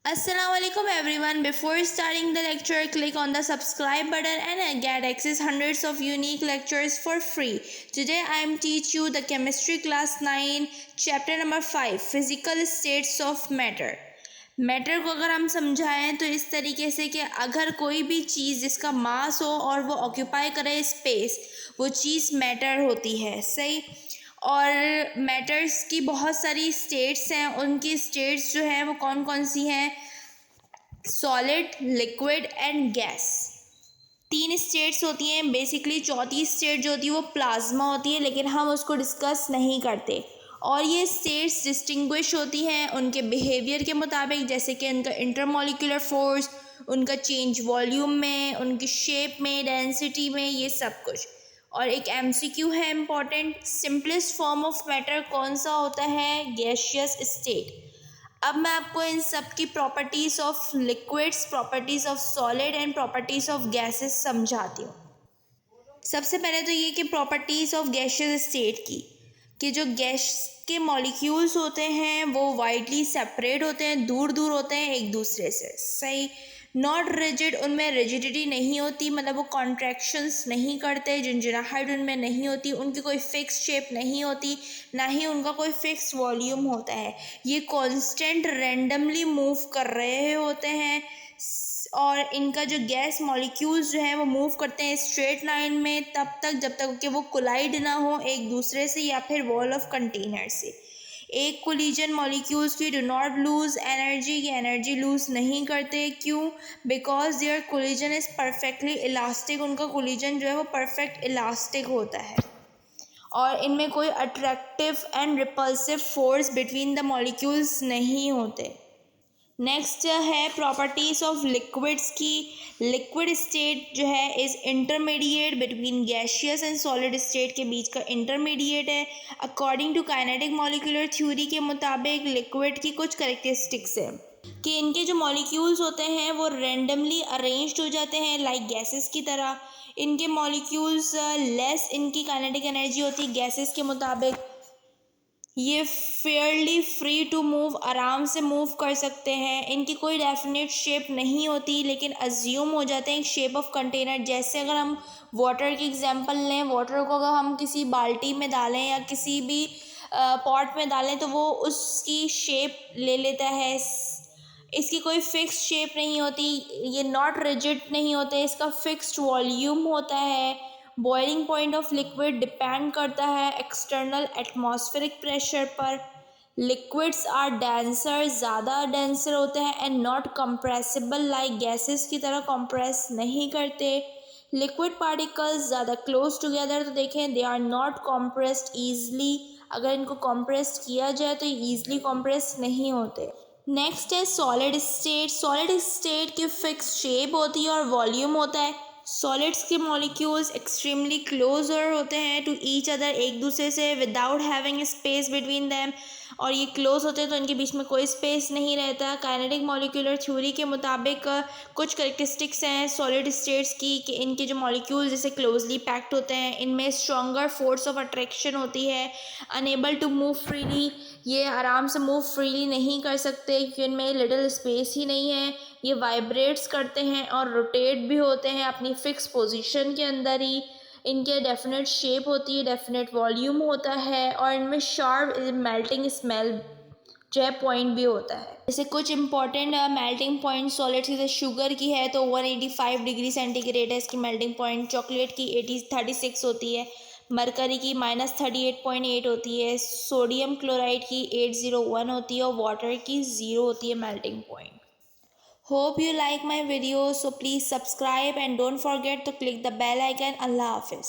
Assalamualaikum everyone. Before starting the lecture, click on the subscribe button and get access hundreds of unique lectures for free. Today I am teach you the chemistry class 9 chapter number 5 physical states of matter. Matter को अगर हम समझाएं तो इस तरीके से कि अगर कोई भी चीज़ जिसका मास हो और वो ऑक्यूपाई करे स्पेस, वो चीज़ मैटर होती है। सही। और मैटर्स की बहुत सारी स्टेट्स हैं, उनकी स्टेट्स जो हैं वो कौन कौन सी हैं? Solid, liquid and gas. 3 states होती हैं बेसिकली। चौथी स्टेट जो होती है वो प्लाज्मा होती है, लेकिन हम उसको डिस्कस नहीं करते। और ये स्टेट्स डिस्टिंग्विश होती हैं उनके बिहेवियर के मुताबिक, जैसे कि उनका इंटरमोलिकुलर फोर्स, उनका चेंज वॉल्यूम में, उनकी शेप में, डेंसिटी में, ये सब कुछ। और एक एमसीक्यू है important, simplest form of matter कौन सा होता है? Gaseous state. अब मैं आपको इन सब की properties of liquids, properties of solid and properties of gases समझाती हूँ। सबसे पहले तो ये कि प्रॉपर्टीज़ ऑफ गैसियस स्टेट की, कि जो गैस के मॉलिक्यूल्स होते हैं वो वाइडली सेपरेट होते हैं, दूर दूर होते हैं एक दूसरे से। सही। नॉट रिजिड, उनमें रिजिडिटी नहीं होती, मतलब वो कॉन्ट्रैक्शंस नहीं करते, झंझनाहट उनमें नहीं होती, उनकी कोई फिक्स शेप नहीं होती, ना ही उनका कोई फिक्स वॉल्यूम होता है। ये कांस्टेंट रैंडमली मूव कर रहे होते हैं। और इनका जो गैस मॉलिक्यूल्स जो हैं वो मूव करते हैं स्ट्रेट लाइन में तब तक जब तक कि वो कोलाइड ना हो एक दूसरे से या फिर वॉल ऑफ कंटेनर से। एक कोलिजन मॉलिक्यूल्स की डू नॉट लूज एनर्जी, ये एनर्जी लूज नहीं करते। क्यों? Because their collision is perfectly elastic, उनका कोलिजन जो है वो परफेक्ट इलास्टिक होता है। और इनमें कोई attractive and repulsive force between the molecules नहीं होते। नेक्स्ट है प्रॉपर्टीज़ ऑफ लिक्विड्स की। लिक्विड स्टेट जो है is intermediate between gaseous and solid state के बीच का इंटरमीडिएट है। According to kinetic molecular theory के मुताबिक लिक्विड की कुछ करेक्टरिस्टिक्स है कि इनके जो मॉलिक्यूल्स होते हैं वो रेंडमली अरेंज्ड हो जाते हैं लाइक गैसेस की तरह। इनके मॉलिक्यूल्स लेस इनकी काइनेटिक एनर्जी होती है गैसेस के मुताबिक। ये फेयरली फ्री टू मूव, आराम से मूव कर सकते हैं। इनकी कोई डेफिनेट शेप नहीं होती, लेकिन अज्यूम हो जाते हैं एक शेप ऑफ कंटेनर। जैसे अगर हम वाटर की एग्जांपल लें, वाटर को अगर हम किसी बाल्टी में डालें या किसी भी पॉट में डालें तो वो उसकी शेप ले लेता है। इसकी कोई फिक्स शेप नहीं होती, ये नॉट रिजिड नहीं होते, इसका फिक्स्ड वॉल्यूम होता है। Boiling point of liquid depend करता है एक्सटर्नल एटमॉस्फेरिक प्रेशर पर। लिक्विड्स आर डेंसर, ज़्यादा डेंसर होते हैं and not compressible like gases की तरह कंप्रेस नहीं करते। लिक्विड पार्टिकल्स ज़्यादा क्लोज टुगेदर तो देखें they are not compressed easily, अगर इनको कॉम्प्रेस किया जाए तो ईजली कॉम्प्रेस नहीं होते। नेक्स्ट है सॉलिड स्टेट। सॉलिड स्टेट की फिक्स शेप होती है और वॉल्यूम होता है। सॉलिड्स के मॉलिक्यूल्स एक्सट्रीमली क्लोजर होते हैं टू ईच अदर, एक दूसरे से, without having space between them. और ये क्लोज होते हैं तो इनके बीच में कोई स्पेस नहीं रहता। काइनेटिक मॉलिक्यूलर थ्योरी के मुताबिक कुछ करेक्टरिस्टिक्स हैं सॉलिड स्टेट्स की कि इनके जो मॉलिक्यूल्स जैसे क्लोजली पैक्ड होते हैं, इनमें स्ट्रॉन्गर फोर्स ऑफ अट्रैक्शन होती है। अनेबल टू मूव फ्रीली, ये आराम से मूव फ्रीली नहीं कर सकते क्योंकि इनमें लिटिल स्पेस ही नहीं है। ये वाइब्रेट्स करते हैं और रोटेट भी होते हैं अपनी फिक्स पोजीशन के अंदर ही। इनके डेफिनेट शेप होती है, डेफिनेट वॉल्यूम होता है और इनमें शार्प मेल्टिंग स्मेल जो है पॉइंट भी होता है। जैसे कुछ इंपॉर्टेंट मेल्टिंग पॉइंट सॉलिड्स जैसे शुगर की है तो 185 डिग्री सेंटीग्रेड है इसकी मेल्टिंग पॉइंट। चॉकलेट की 36 होती है। मरकरी की -38.8 होती है। सोडियम क्लोराइड की 801 होती है और वाटर की 0 होती है melting point. Hope you like my video, so please subscribe and don't forget to click the bell icon. Allah Hafiz.